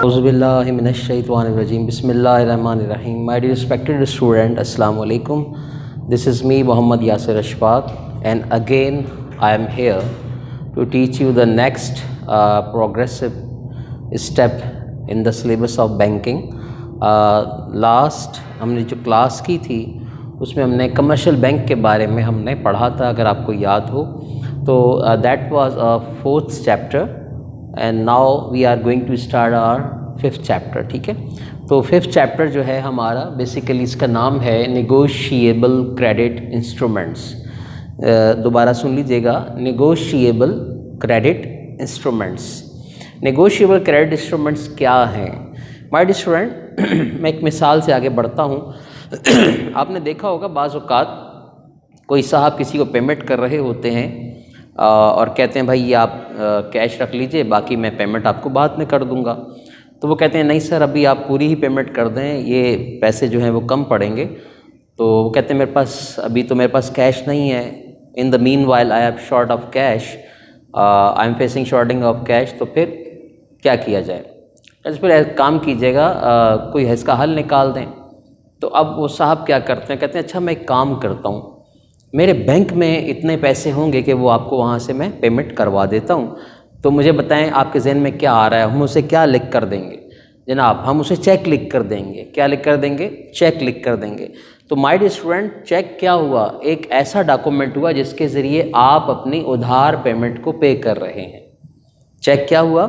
اعوذ باللہ من الشیطان الرجیم بسم اللہ الرحمن الرحیم. My respected student, Assalamu alaikum. This is me, Muhammad Yasir Ashfaq, and again I am here to teach you the next progressive step in the syllabus of banking. Last ہم نے جو کلاس کی تھی اس میں ہم نے کمرشل بینک کے بارے میں ہم نے پڑھا تھا، اگر آپ کو یاد ہو تو that was fourth chapter and now we are going to start our fifth chapter. ٹھیک ہے، تو ففتھ چیپٹر جو ہے ہمارا بیسیکلی اس کا نام ہے نیگوشیبل کریڈٹ انسٹرومنٹس. دوبارہ سن لیجیے گا، negotiable credit instruments. Negotiable credit instruments کیا ہیں؟ مائی ڈیئر اسٹوڈنٹ، میں ایک مثال سے آگے بڑھتا ہوں. آپ نے دیکھا ہوگا بعض اوقات کوئی صاحب کسی کو پیمنٹ کر رہے ہوتے ہیں اور کہتے ہیں بھائی یہ آپ کیش رکھ لیجئے، باقی میں پیمنٹ آپ کو بعد میں کر دوں گا. تو وہ کہتے ہیں نہیں سر ابھی آپ پوری ہی پیمنٹ کر دیں، یہ پیسے جو ہیں وہ کم پڑیں گے. تو وہ کہتے ہیں میرے پاس ابھی تو میرے پاس کیش نہیں ہے. In the meanwhile I have short of cash, I am facing shorting of cash. تو پھر کیا کیا جائے؟ پھر ایک کام کیجیے گا، کوئی ہے اس کا حل نکال دیں. تو اب وہ صاحب کیا کرتے ہیں، کہتے ہیں اچھا میں ایک کام کرتا ہوں، میرے بینک میں اتنے پیسے ہوں گے کہ وہ آپ کو وہاں سے میں پیمنٹ کروا دیتا ہوں. تو مجھے بتائیں آپ کے ذہن میں کیا آ رہا ہے؟ ہم اسے کیا لکھ کر دیں گے؟ جناب ہم اسے چیک لکھ کر دیں گے. کیا لکھ کر دیں گے؟ چیک لکھ کر دیں گے. تو مائی ڈیئر اسٹوڈنٹ، چیک کیا ہوا؟ ایک ایسا ڈاکومنٹ ہوا جس کے ذریعے آپ اپنی ادھار پیمنٹ کو پے کر رہے ہیں. چیک کیا ہوا؟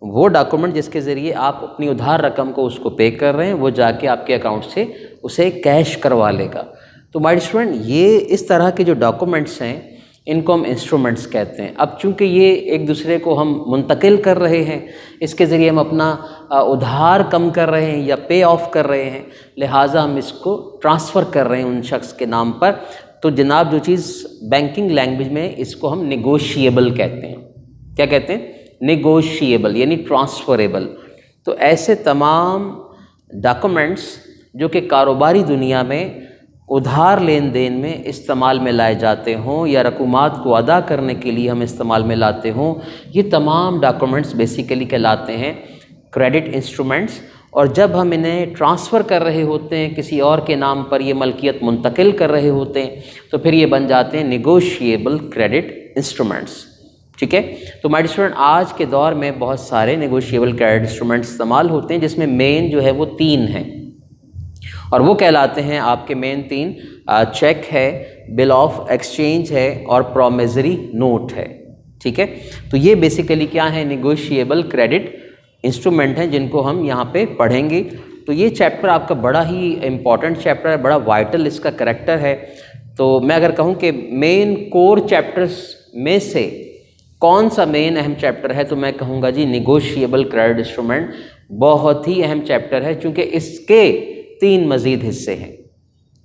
وہ ڈاکومنٹ جس کے ذریعے آپ اپنی ادھار رقم کو اس کو پے کر رہے ہیں، وہ جا کے آپ کے اکاؤنٹ سے اسے کیش کروا لے گا. تو مائی ڈیئر اسٹوڈنٹ، یہ اس طرح کے جو ڈاکومنٹس ہیں ان کو ہم انسٹرومنٹس کہتے ہیں. اب چونکہ یہ ایک دوسرے کو ہم منتقل کر رہے ہیں، اس کے ذریعے ہم اپنا ادھار کم کر رہے ہیں یا پے آف کر رہے ہیں، لہٰذا ہم اس کو ٹرانسفر کر رہے ہیں ان شخص کے نام پر. تو جناب جو چیز بینکنگ لینگویج میں اس کو ہم نیگوشیبل کہتے ہیں. کیا کہتے ہیں؟ نیگوشیبل یعنی ٹرانسفریبل. تو ایسے تمام ڈاکومنٹس جو کہ کاروباری دنیا میں ادھار لین دین میں استعمال میں لائے جاتے ہوں یا رقومات کو ادا کرنے کے لیے ہم استعمال میں لاتے ہوں، یہ تمام ڈاکومنٹس بیسیکلی کہلاتے ہیں کریڈٹ انسٹرومنٹس. اور جب ہم انہیں ٹرانسفر کر رہے ہوتے ہیں، کسی اور کے نام پر یہ ملکیت منتقل کر رہے ہوتے ہیں، تو پھر یہ بن جاتے ہیں نیگوشیبل کریڈٹ انسٹرومنٹس. ٹھیک ہے، تو مائی ڈیئر اسٹوڈنٹ آج کے دور میں بہت سارے نیگوشیبل کریڈٹ انسٹرومنٹس استعمال ہوتے ہیں، جس میں مین جو ہے وہ 3 ہیں، اور وہ کہلاتے ہیں آپ کے مین 3: چیک ہے، بل آف ایکسچینج ہے، اور پرومیزری نوٹ ہے. ٹھیک ہے، تو یہ بیسیکلی کیا ہے؟ نیگوشیبل کریڈٹ انسٹرومنٹ ہیں جن کو ہم یہاں پہ پڑھیں گے. تو یہ چیپٹر آپ کا بڑا ہی امپورٹنٹ چیپٹر ہے، بڑا وائٹل اس کا کریکٹر ہے. تو میں اگر کہوں کہ مین کور چیپٹرز میں سے کون سا مین اہم چیپٹر ہے، تو میں کہوں گا جی نیگوشیبل کریڈٹ انسٹرومنٹ بہت ہی اہم چیپٹر ہے، چونکہ اس کے 3 مزید حصے ہیں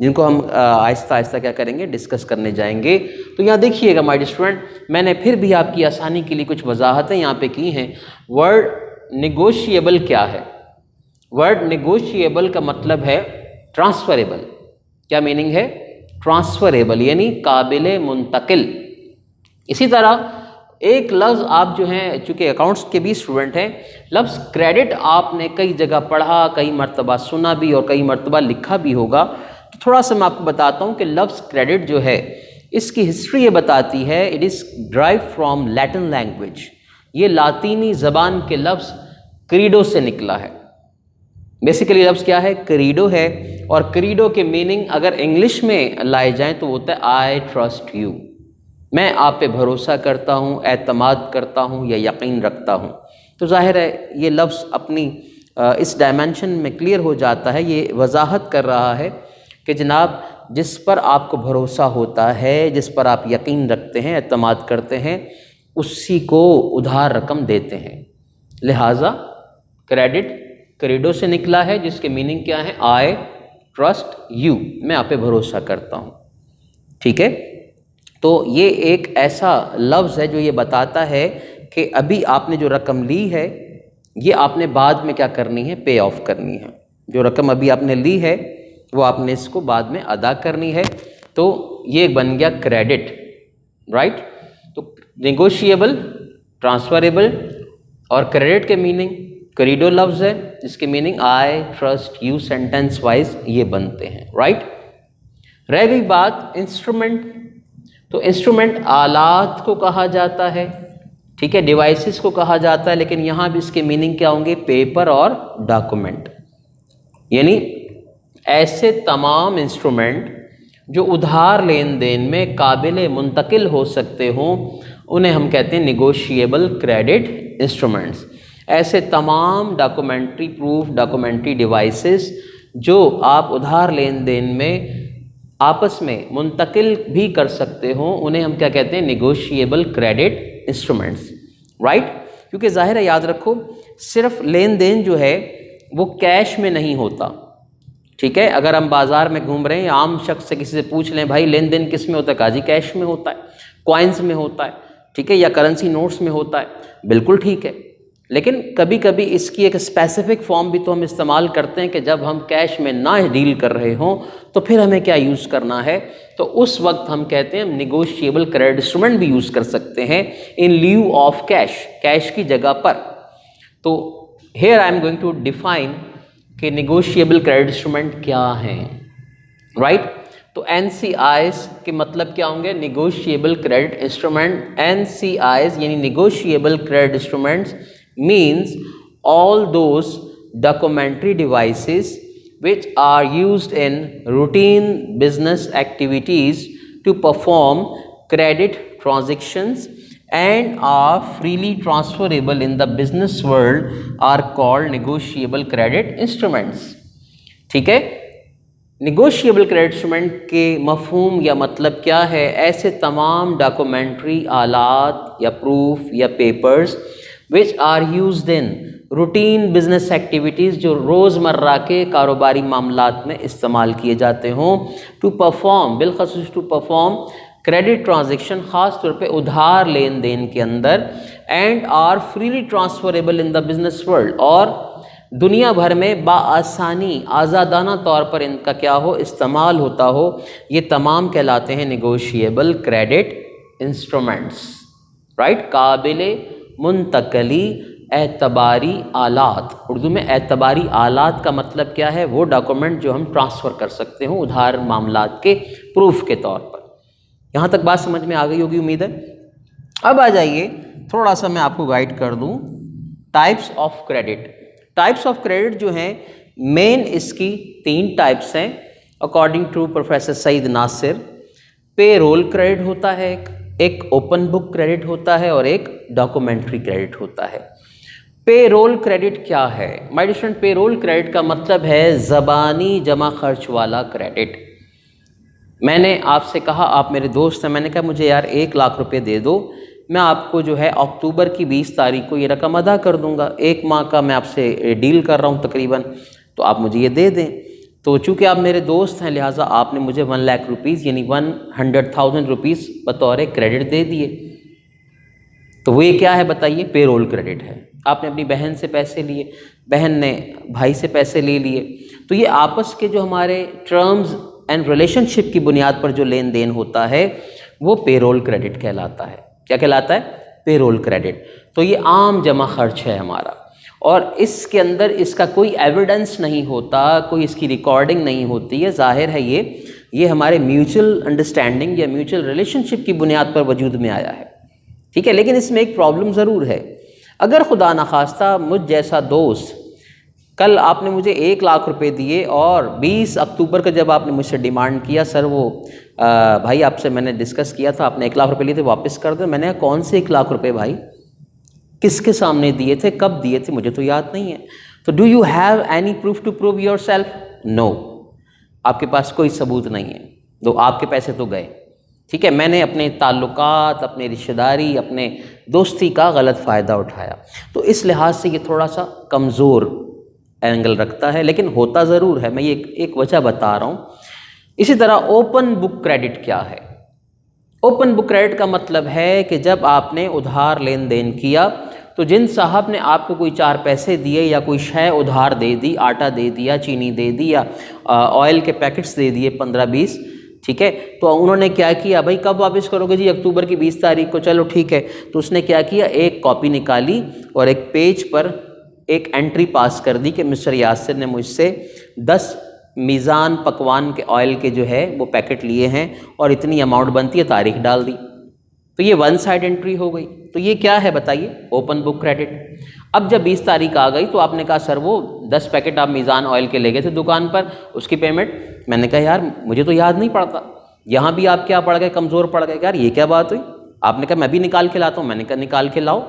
جن کو ہم آہستہ آہستہ کیا کریں گے؟ ڈسکس کرنے جائیں گے. تو یہاں دیکھیے گا مائی ڈیئر اسٹوڈنٹ، میں نے پھر بھی آپ کی آسانی کے لیے کچھ وضاحتیں یہاں پہ کی ہیں. ورڈ نیگوشیبل کیا ہے؟ ورڈ نیگوشیبل کا مطلب ہے ٹرانسفریبل. کیا میننگ ہے؟ ٹرانسفریبل یعنی قابل منتقل. اسی طرح ایک لفظ آپ جو ہیں، چونکہ اکاؤنٹس کے بھی اسٹوڈنٹ ہیں، لفظ کریڈٹ آپ نے کئی جگہ پڑھا، کئی مرتبہ سنا بھی اور کئی مرتبہ لکھا بھی ہوگا. تو تھوڑا سا میں آپ کو بتاتا ہوں کہ لفظ کریڈٹ جو ہے اس کی ہسٹری یہ بتاتی ہے، it is derive from Latin language. یہ لاطینی زبان کے لفظ کریڈو سے نکلا ہے. بیسیکلی لفظ کیا ہے؟ کریڈو ہے، اور کریڈو کے میننگ اگر انگلش میں لائے جائیں تو وہ ہوتا ہے آئی ٹرسٹ یو. میں آپ پہ بھروسہ کرتا ہوں، اعتماد کرتا ہوں یا یقین رکھتا ہوں. تو ظاہر ہے یہ لفظ اپنی اس ڈائمینشن میں کلیئر ہو جاتا ہے. یہ وضاحت کر رہا ہے کہ جناب جس پر آپ کو بھروسہ ہوتا ہے، جس پر آپ یقین رکھتے ہیں، اعتماد کرتے ہیں، اسی کو ادھار رقم دیتے ہیں. لہٰذا کریڈٹ کریڈو سے نکلا ہے، جس کے میننگ کیا ہے؟ آئی ٹرسٹ یو، میں آپ پہ بھروسہ کرتا ہوں. ٹھیک ہے، تو یہ ایک ایسا لفظ ہے جو یہ بتاتا ہے کہ ابھی آپ نے جو رقم لی ہے یہ آپ نے بعد میں کیا کرنی ہے؟ پے آف کرنی ہے. جو رقم ابھی آپ نے لی ہے وہ آپ نے اس کو بعد میں ادا کرنی ہے. تو یہ بن گیا کریڈٹ، رائٹ. تو نیگوشیبل، ٹرانسفریبل اور کریڈٹ کے میننگ کریڈو لفظ ہے جس کی meaning I trust you sentence wise یہ بنتے ہیں، رائٹ. رہ گئی بات انسٹرومنٹ. تو انسٹرومنٹ آلات کو کہا جاتا ہے، ٹھیک ہے، ڈیوائسز کو کہا جاتا ہے، لیکن یہاں بھی اس کے میننگ کیا ہوں گے؟ پیپر اور ڈاکومنٹ. یعنی ایسے تمام انسٹرومنٹ جو ادھار لین دین میں قابل منتقل ہو سکتے ہوں انہیں ہم کہتے ہیں نیگوشیبل کریڈٹ انسٹرومنٹس. ایسے تمام ڈاکومنٹری پروف، ڈاکومنٹری ڈیوائسز جو آپ ادھار لین دین میں آپس میں منتقل بھی کر سکتے ہوں انہیں ہم کیا کہتے ہیں؟ Negotiable credit instruments, right. کیونکہ ظاہر ہے، یاد رکھو، صرف لین دین جو ہے وہ کیش میں نہیں ہوتا، ٹھیک ہے. اگر ہم بازار میں گھوم رہے ہیں، عام شخص سے کسی سے پوچھ لیں بھائی لین دین کس میں ہوتا ہے، کہا جی کیش میں ہوتا ہے، کوائنز میں ہوتا ہے، ٹھیک ہے، یا کرنسی نوٹس میں ہوتا ہے. بالکل ٹھیک ہے، لیکن کبھی کبھی اس کی ایک اسپیسیفک فارم بھی تو ہم استعمال کرتے ہیں کہ جب ہم کیش میں نہ ڈیل کر رہے ہوں تو پھر ہمیں کیا یوز کرنا ہے؟ تو اس وقت ہم کہتے ہیں ہم نیگوشیبل کریڈٹ انسٹرومنٹ بھی یوز کر سکتے ہیں in lieu of cash, cash کی جگہ پر. تو here I am going to define کہ نیگوشیبل کریڈٹ انسٹرومنٹ کیا ہیں، رائٹ. تو این سی آئیز کے مطلب کیا ہوں گے؟ Negotiable credit instrument. N C Is یعنی negotiable credit instruments means all those documentary devices which are used in routine business activities to perform credit transactions and are freely transferable in the business world are called negotiable credit instruments. ٹھیک ہے، negotiable credit instrument کے مفہوم یا مطلب کیا ہے؟ ایسے تمام ڈاکومنٹری آلات یا پروف یا papers which are used in routine business activities جو روزمرہ کے کاروباری معاملات میں استعمال کیے جاتے ہوں to perform، بالخصوص to perform credit transaction، خاص طور پہ ادھار لین دین کے اندر and are freely transferable in the business world، اور دنیا بھر میں بآسانی آزادانہ طور پر ان کا کیا ہو؟ استعمال ہوتا ہو. یہ تمام کہلاتے ہیں نیگوشیبل کریڈٹ انسٹرومنٹس، رائٹ. قابل منتقلی اعتباری آلات. اردو میں اعتباری آلات کا مطلب کیا ہے؟ وہ ڈاکومنٹ جو ہم ٹرانسفر کر سکتے ہوں ادھار معاملات کے پروف کے طور پر. یہاں تک بات سمجھ میں آ گئی ہوگی امید ہے. اب آ جائیے تھوڑا سا میں آپ کو گائیڈ کر دوں types of credit. Types of credit جو ہیں مین اس کی 3 ٹائپس ہیں according to professor Saeed Nasir. Payroll credit ہوتا ہے ایک اوپن بک کریڈٹ ہوتا ہے اور ایک ڈاکومنٹری کریڈٹ ہوتا ہے. پے رول کریڈٹ کیا ہے؟ My dear friend, payroll credit کا مطلب ہے زبانی جمع خرچ والا کریڈٹ. میں نے آپ سے کہا، آپ میرے دوست ہیں، میں نے کہا مجھے یار 1 لاکھ روپے دے دو، میں آپ کو جو ہے اکتوبر کی 20 تاریخ کو یہ رقم ادا کر دوں گا. 1 ماہ کا میں آپ سے ڈیل کر رہا ہوں تقریباً، تو آپ مجھے یہ دے دیں. تو چونکہ آپ میرے دوست ہیں لہٰذا آپ نے مجھے 1 لاکھ روپیز یعنی 100,000 روپیز بطور کریڈٹ دے دیے. تو وہ یہ کیا ہے بتائیے؟ پے رول کریڈٹ ہے. آپ نے اپنی بہن سے پیسے لیے، بہن نے بھائی سے پیسے لے لیے، تو یہ آپس کے جو ہمارے ٹرمز اینڈ ریلیشن شپ کی بنیاد پر جو لین دین ہوتا ہے وہ پے رول کریڈٹ کہلاتا ہے. کیا کہلاتا ہے؟ پے رول کریڈٹ. تو یہ عام جمع خرچ ہے ہمارا، اور اس کے اندر اس کا کوئی ایویڈنس نہیں ہوتا، کوئی اس کی ریکارڈنگ نہیں ہوتی ہے. ظاہر ہے یہ ہمارے میوچل انڈرسٹینڈنگ یا میوچل ریلیشن شپ کی بنیاد پر وجود میں آیا ہے، ٹھیک ہے. لیکن اس میں ایک پرابلم ضرور ہے. اگر خدا نخواستہ مجھ جیسا دوست، کل آپ نے مجھے 1 لاکھ روپے دیے اور 20 اکتوبر کا جب آپ نے مجھ سے ڈیمانڈ کیا، سر وہ بھائی آپ سے میں نے ڈسکس کیا تھا، آپ نے 1 لاکھ روپے لیے تھے، واپس کر دیں. میں نے کہا کون سے 1 لاکھ روپے بھائی؟ کس کے سامنے دیے تھے؟ کب دیے تھے؟ مجھے تو یاد نہیں ہے. تو do you have any proof to prove yourself? No, آپ کے پاس کوئی ثبوت نہیں ہے. تو آپ کے پیسے تو گئے، ٹھیک ہے. میں نے اپنے تعلقات، اپنے رشتہ داری، اپنے دوستی کا غلط فائدہ اٹھایا. تو اس لحاظ سے یہ تھوڑا سا کمزور اینگل رکھتا ہے، لیکن ہوتا ضرور ہے. میں یہ ایک وجہ بتا رہا ہوں. اسی طرح اوپن بک کریڈٹ کیا ہے؟ اوپن بک کریڈٹ کا مطلب ہے کہ جب آپ نے ادھار لین دین کیا تو جن صاحب نے آپ کو کوئی 4 پیسے دیے یا کوئی شے ادھار دے دی، آٹا دے دیا، چینی دے دی، یا آئل کے پیکٹس دے دیے 15-20، ٹھیک ہے. تو انہوں نے کیا کیا؟ بھائی کب واپس کرو گے؟ جی اکتوبر کی 20 تاریخ کو. چلو ٹھیک ہے. تو اس نے کیا کیا؟ ایک کاپی نکالی اور ایک پیج پر ایک انٹری پاس کر دی کہ مسٹر یاسر نے مجھ سے 10 میزان پکوان کے آئل کے جو ہے وہ پیکٹ لیے ہیں اور اتنی اماؤنٹ بنتی ہے، تاریخ ڈال دی، تو یہ 1 سائڈ انٹری ہو گئی۔ تو یہ کیا ہے بتائیے؟ Open book credit. اب جب 20 تاریخ آ گئی تو آپ نے کہا سر وہ 10 پیکٹ آپ میزان آئل کے لے گئے تھے دکان پر، اس کی پیمنٹ؟ میں نے کہا یار مجھے تو یاد نہیں پڑتا۔ یہاں بھی آپ کیا پڑ گئے؟ کمزور پڑ گئے۔ یار یہ کیا بات ہوئی؟ آپ نے کہا میں بھی نکال کے لاتا ہوں۔ میں نے کہا نکال کے لاؤ۔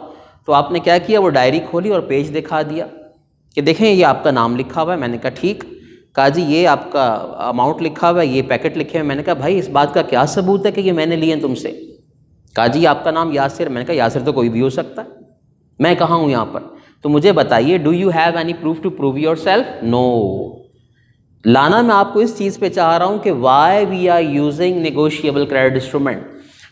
تو آپ نے کیا کیا؟ وہ ڈائری کھولی اور پیج دکھا دیا کہ دیکھیں یہ آپ کا نام لکھا ہوا ہے۔ میں نے کہا ٹھیک۔ کہا جی یہ آپ کا اماؤنٹ لکھا ہوا ہے، یہ پیکٹ لکھے ہوئے۔ میں نے کہا بھائی اس بات کا کیا ثبوت ہے کہ یہ میں نے لیے ہیں تم سے؟ کہا جی آپ کا نام یاسر۔ میں نے کہا یاسر تو کوئی بھی ہو سکتا ہے، میں کہاں ہوں یہاں پر؟ تو مجھے بتائیے do you have any proof to prove yourself? No. لانا میں آپ کو اس چیز پہ چاہ رہا ہوں کہ why we are using negotiable credit instrument.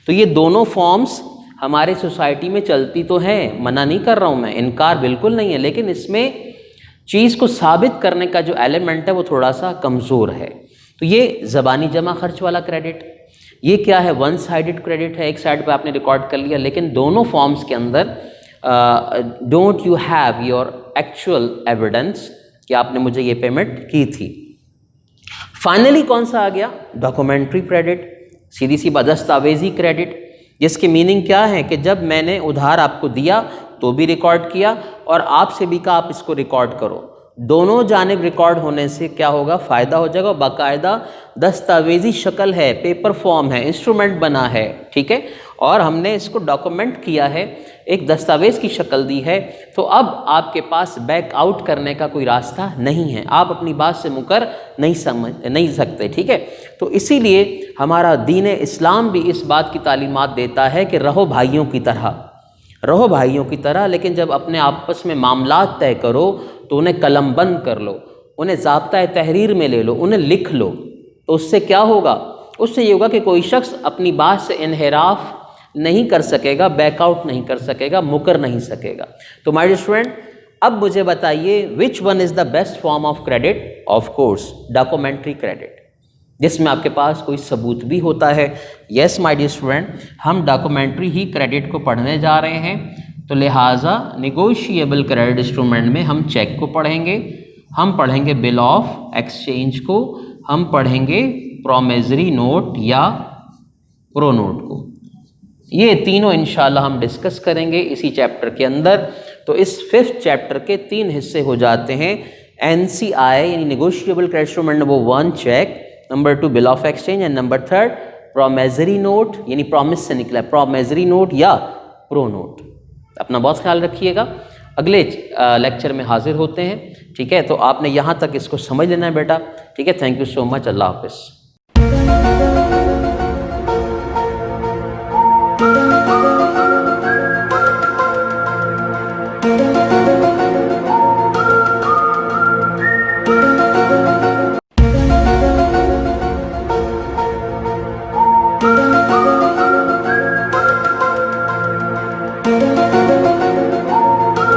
تو یہ دونوں فارمز ہمارے سوسائٹی میں چلتی تو ہیں، منع نہیں کر رہا ہوں میں، انکار بالکل نہیں ہے، لیکن اس میں چیز کو ثابت کرنے کا جو ایلیمنٹ ہے وہ تھوڑا سا کمزور ہے۔ تو یہ زبانی جمع خرچ والا کریڈٹ، یہ کیا ہے؟ 1 سائڈڈ کریڈٹ ہے، ایک سائڈ پہ آپ نے ریکارڈ کر لیا، لیکن دونوں فارمز کے اندر don't you have your actual evidence کہ آپ نے مجھے یہ پیمنٹ کی تھی۔ فائنلی کون سا آ گیا؟ ڈاکومنٹری کریڈٹ، سیدھی سی دستاویزی کریڈٹ، جس کی میننگ کیا ہے کہ جب میں نے ادھار آپ کو دیا تو بھی ریکارڈ کیا اور آپ سے بھی کہا آپ اس کو ریکارڈ کرو، دونوں جانب ریکارڈ ہونے سے کیا ہوگا؟ فائدہ ہو جائے گا۔ باقاعدہ دستاویزی شکل ہے، پیپر فارم ہے، انسٹرومنٹ بنا ہے، ٹھیک ہے، اور ہم نے اس کو ڈاکومنٹ کیا ہے، ایک دستاویز کی شکل دی ہے، تو اب آپ کے پاس بیک آؤٹ کرنے کا کوئی راستہ نہیں ہے، آپ اپنی بات سے مکر نہیں سکتے، ٹھیک ہے۔ تو اسی لیے ہمارا دین اسلام بھی اس بات کی تعلیمات دیتا ہے کہ رہو بھائیوں کی طرح، رہو بھائیوں کی طرح، لیکن جب اپنے آپس میں معاملات طے کرو تو انہیں قلم بند کر لو، انہیں ضابطۂ تحریر میں لے لو، انہیں لکھ لو، تو اس سے کیا ہوگا؟ اس سے یہ ہوگا کہ کوئی شخص اپنی بات سے انحراف نہیں کر سکے گا، بیک آؤٹ نہیں کر سکے گا، مکر نہیں سکے گا۔ تو مائی ڈیئر اسٹوڈنٹ، اب مجھے بتائیے which one is the best form of credit? Of course documentary credit, جس میں آپ کے پاس کوئی ثبوت بھی ہوتا ہے۔ یس مائی ڈیئر اسٹوڈنٹ، ہم ڈاکومنٹری ہی کریڈٹ کو پڑھنے جا رہے ہیں، تو لہٰذا نیگوشیبل کریڈٹ انسٹرومنٹ میں ہم چیک کو پڑھیں گے، ہم پڑھیں گے بل آف ایکسچینج کو، ہم پڑھیں گے پرومیزری نوٹ یا پرو نوٹ کو۔ یہ تینوں انشاءاللہ ہم ڈسکس کریں گے اسی چیپٹر کے اندر۔ تو اس 5th چیپٹر کے 3 حصے ہو جاتے ہیں، NCI یعنی negotiable credit instrument number 1 cheque, number 2 bill of exchange, and number 3 promissory note, یعنی پرومس سے نکلا ہے پرومیزری نوٹ یا پرو نوٹ۔ اپنا بہت خیال رکھیے گا، اگلے لیکچر میں حاضر ہوتے ہیں، ٹھیک ہے۔ تو آپ نے یہاں تک اس کو سمجھ لینا ہے بیٹا، ٹھیک ہے۔ تھینک یو سو مچ، اللہ حافظ۔